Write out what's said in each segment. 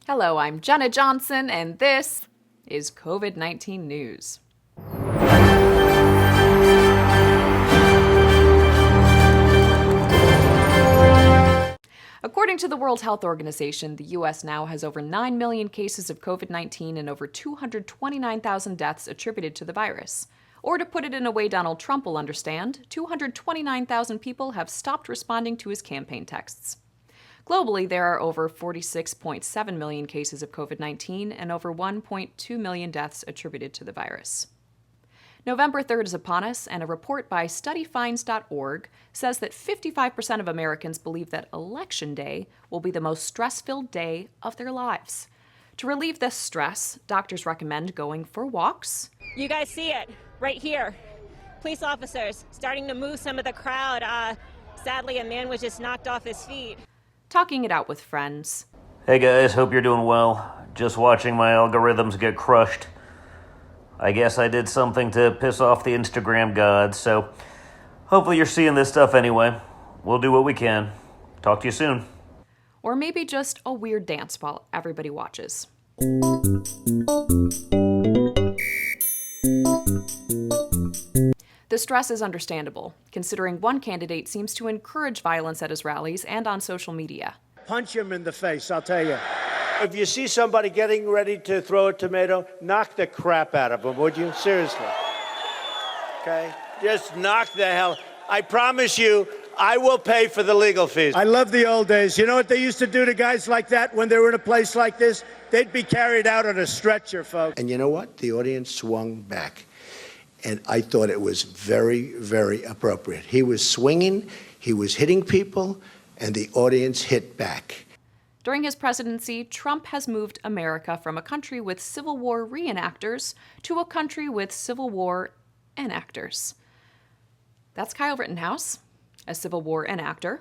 Hello, I'm Jenna Johnson, and this is COVID-19 News. According to the World Health Organization, the U.S. now has over 9 million cases of COVID-19 and over 229,000 deaths attributed to the virus. Or to put it in a way Donald Trump will understand, 229,000 people have stopped responding to his campaign texts. Globally, there are over 46.7 million cases of COVID-19 and over 1.2 million deaths attributed to the virus. November 3rd is upon us, and a report by studyfinds.org says that 55% of Americans believe that Election Day will be the most stress-filled day of their lives. To relieve this stress, doctors recommend going for walks. You guys see it right here. Police officers starting to move some of the crowd. Sadly, a man was just knocked off his feet. Talking it out with friends. Hey guys, hope you're doing well. Just watching my algorithms get crushed. I guess I did something to piss off the Instagram gods, so hopefully you're seeing this stuff anyway. We'll do what we can. Talk to you soon. Or maybe just a weird dance while everybody watches. The stress is understandable, considering one candidate seems to encourage violence at his rallies and on social media. Punch him in the face, I'll tell you. If you see somebody getting ready to throw a tomato, knock the crap out of them, would you? Seriously. Okay? Just knock the hell. I promise you, I will pay for the legal fees. I love the old days. You know what they used to do to guys like that when they were in a place like this? They'd be carried out on a stretcher, folks. And you know what? The audience swung back. And I thought it was very, very appropriate. He was swinging, he was hitting people, and the audience hit back. During his presidency, Trump has moved America from a country with Civil War reenactors to a country with Civil War enactors. That's Kyle Rittenhouse, a Civil War enactor.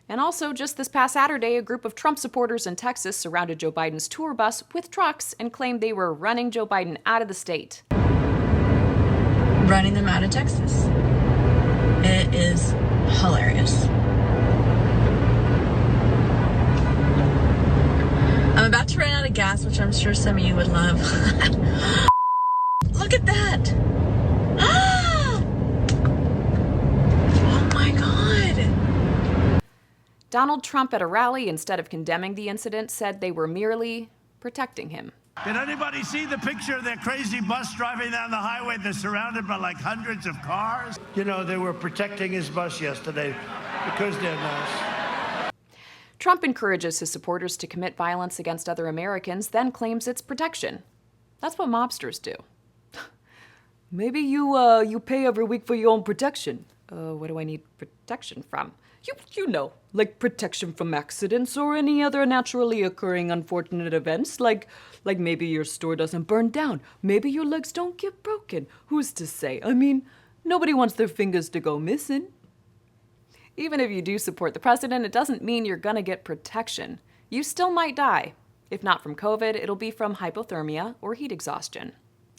And also, just this past Saturday, a group of Trump supporters in Texas surrounded Joe Biden's tour bus with trucks and claimed they were running Joe Biden out of the state. Running them out of Texas. It is hilarious. I'm about to run out of gas, which I'm sure some of you would love. Look at that! Oh my God! Donald Trump at a rally, instead of condemning the incident, said they were merely protecting him. Did anybody see the picture of that crazy bus driving down the highway that's surrounded by like hundreds of cars? You know, they were protecting his bus yesterday because they're nice. Trump encourages his supporters to commit violence against other Americans, then claims it's protection. That's what mobsters do. Maybe you pay every week for your own protection. What do I need protection from? You know, like protection from accidents or any other naturally occurring unfortunate events, like maybe your store doesn't burn down, maybe your legs don't get broken. Who's to say? I mean, nobody wants their fingers to go missing. Even if you do support the president, it doesn't mean you're gonna get protection. You still might die. If not from COVID, it'll be from hypothermia or heat exhaustion.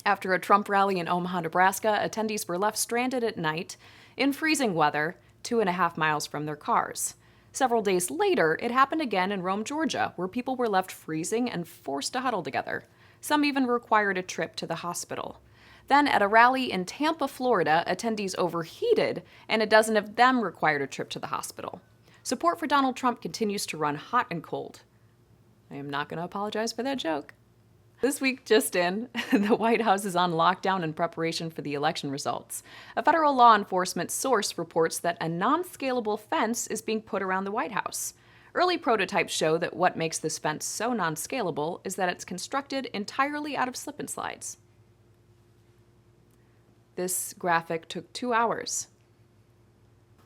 After a Trump rally in Omaha, Nebraska, attendees were left stranded at night in freezing weather 2.5 miles from their cars. Several days later, it happened again in Rome, Georgia, where people were left freezing and forced to huddle together. Some even required a trip to the hospital. Then, at a rally in Tampa, Florida, attendees overheated, and a dozen of them required a trip to the hospital. Support for Donald Trump continues to run hot and cold. I am not going to apologize for that joke. This week just in, the White House is on lockdown in preparation for the election results. A federal law enforcement source reports that a non-scalable fence is being put around the White House. Early prototypes show that what makes this fence so non-scalable is that it's constructed entirely out of slip and slides. This graphic took 2 hours.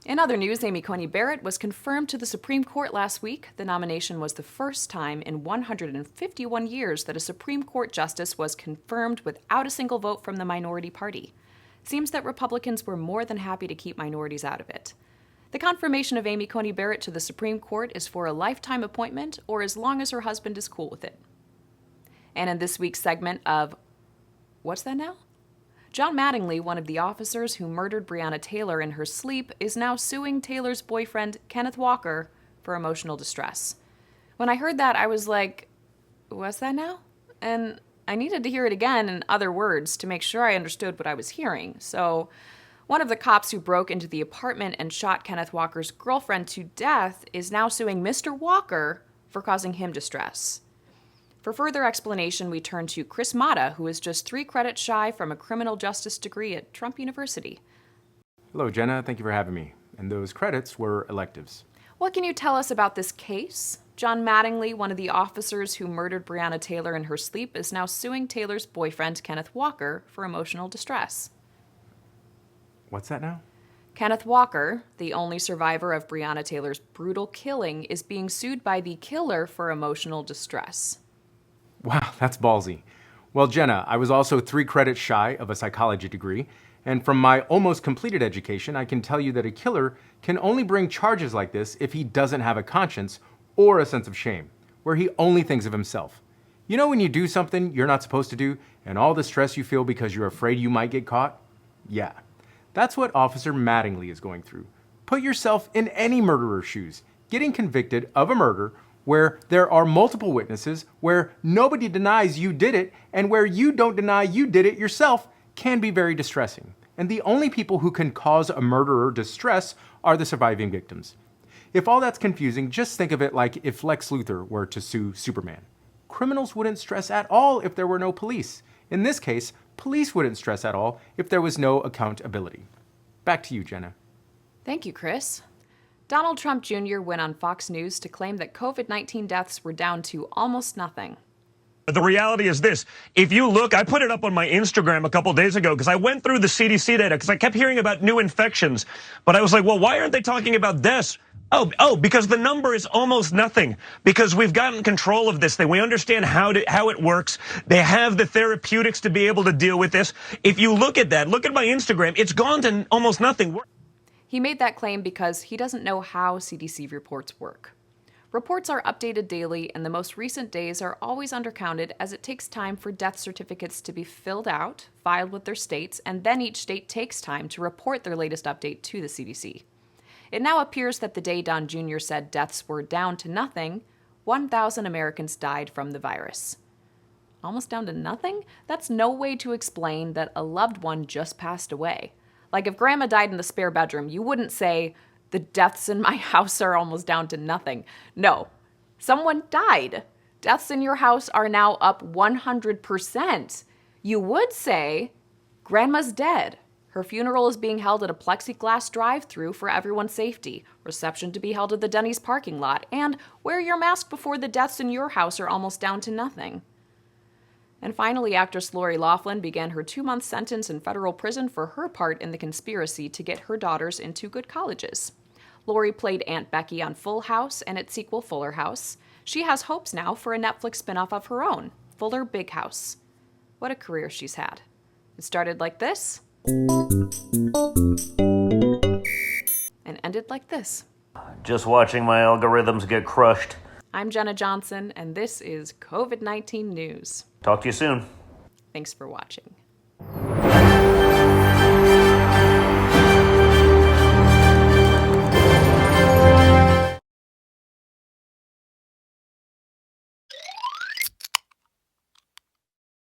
In other news, Amy Coney Barrett was confirmed to the Supreme Court last week. The nomination was the first time in 151 years that a Supreme Court justice was confirmed without a single vote from the minority party. It seems that Republicans were more than happy to keep minorities out of it. The confirmation of Amy Coney Barrett to the Supreme Court is for a lifetime appointment or as long as her husband is cool with it. And in this week's segment of What's That Now? John Mattingly, one of the officers who murdered Breonna Taylor in her sleep, is now suing Taylor's boyfriend, Kenneth Walker, for emotional distress. When I heard that, I was like, Was that now? And I needed to hear it again in other words to make sure I understood what I was hearing. So, one of the cops who broke into the apartment and shot Kenneth Walker's girlfriend to death is now suing Mr. Walker for causing him distress. For further explanation, we turn to Chris Mata, who is just 3 credits shy from a criminal justice degree at Trump University. Hello, Jenna. Thank you for having me. And those credits were electives. What can you tell us about this case? John Mattingly, one of the officers who murdered Breonna Taylor in her sleep, is now suing Taylor's boyfriend, Kenneth Walker, for emotional distress. What's that now? Kenneth Walker, the only survivor of Breonna Taylor's brutal killing, is being sued by the killer for emotional distress. Wow, that's ballsy. Well, Jenna, I was also 3 credits shy of a psychology degree, and from my almost completed education, I can tell you that a killer can only bring charges like this if he doesn't have a conscience or a sense of shame, where he only thinks of himself. You know when you do something you're not supposed to do, and all the stress you feel because you're afraid you might get caught? Yeah. That's what Officer Mattingly is going through. Put yourself in any murderer's shoes. Getting convicted of a murder where there are multiple witnesses, where nobody denies you did it, and where you don't deny you did it yourself can be very distressing. And the only people who can cause a murderer distress are the surviving victims. If all that's confusing, just think of it like if Lex Luthor were to sue Superman. Criminals wouldn't stress at all if there were no police. In this case, police wouldn't stress at all if there was no accountability. Back to you, Jenna. Thank you, Chris. Donald Trump Jr. went on Fox News to claim that COVID-19 deaths were down to almost nothing. The reality is this. If you look, I put it up on my Instagram a couple days ago because I went through the CDC data because I kept hearing about new infections. But I was like, well, why aren't they talking about deaths? Oh, because the number is almost nothing. Because we've gotten control of this thing. We understand how it works. They have the therapeutics to be able to deal with this. If you look at that, look at my Instagram, it's gone to almost nothing. He made that claim because he doesn't know how CDC reports work. Reports are updated daily, and the most recent days are always undercounted as it takes time for death certificates to be filled out, filed with their states, and then each state takes time to report their latest update to the CDC. It now appears that the day Don Jr. said deaths were down to nothing, 1,000 Americans died from the virus. Almost down to nothing? That's no way to explain that a loved one just passed away. Like if grandma died in the spare bedroom, you wouldn't say, the deaths in my house are almost down to nothing. No, someone died. Deaths in your house are now up 100%. You would say, grandma's dead. Her funeral is being held at a plexiglass drive-thru for everyone's safety, reception to be held at the Denny's parking lot, and wear your mask before the deaths in your house are almost down to nothing. And finally, actress Loughlin began her 2-month sentence in federal prison for her part in the conspiracy to get her daughters into good colleges. Lori played Aunt Becky on Full House and its sequel Fuller House. She has hopes now for a Netflix spinoff of her own, Fuller Big House. What a career she's had. It started like this and ended like this. Just watching my algorithms get crushed. I'm Jenna Johnson, and this is COVID-19 News. Talk to you soon. Thanks for watching.